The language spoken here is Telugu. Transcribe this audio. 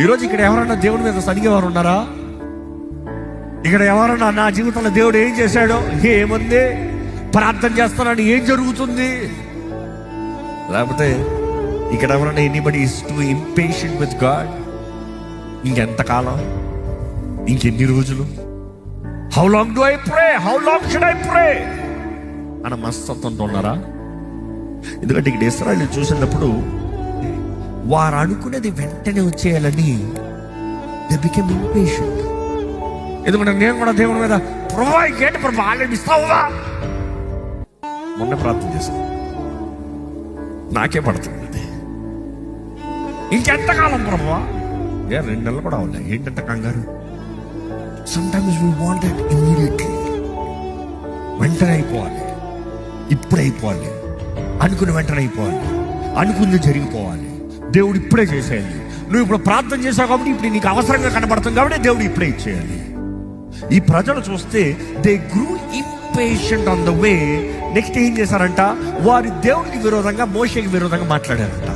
ఈరోజు ఇక్కడ ఎవరన్నా దేవుడి మీద సనిగేవారు ఉన్నారా? ఇక్కడ ఎవరన్నా నా జీవితంలో దేవుడు ఏం చేశాడో, ఏముంది, ప్రార్థన చేస్తానని ఏం జరుగుతుంది? లేకపోతే ఇక్కడ ఎవరన్నా anybody is too impatient with God? ఇంకెంతకాలం, ఇంకెన్ని రోజులు, how long do I pray, how long should I pray అన్న మనస్తత్వంతో ఉన్నారా? ఎందుకంటే ఇక్కడ ఇశ్రాయేలు చూసినప్పుడు వారు అనుకునేది వెంటనే వచ్చేయాలని దే బికేమ్ ఇంపేషెంట్. ఎందుకంటే నేను కూడా దేవుని మీద ప్రభా ఏంటి ప్రభా ఆల్రెడీ ఇస్తావుగా, మొన్న ప్రార్థన చేశాను, నాకే పడుతుంది అది, ఇంకెంతకాలం ప్రభా? 2 నెలలు కూడా అవ్వలే, ఏంటంటే కంగారు. Sometimes we want it immediately, వెంటనే అయిపోవాలి, ఇప్పుడే అయిపోవాలి, అనుకుని వెంటనే అయిపోవాలి, అనుకుంది జరిగిపోవాలి, దేవుడు ఇప్పుడే చేసేయాలి. నువ్వు ఇప్పుడు ప్రార్థన చేశావు కాబట్టి ఇప్పుడు నీకు అవసరంగా కనబడుతుంది కాబట్టి దేవుడు ఇప్పుడే ఇచ్చేయాలి. ఈ ప్రజలు చూస్తే they grew impatient on the way. Next ఏం చేశారంట, వారి దేవుడికి విరోధంగా, మోషేకి విరోధంగా మాట్లాడారంట.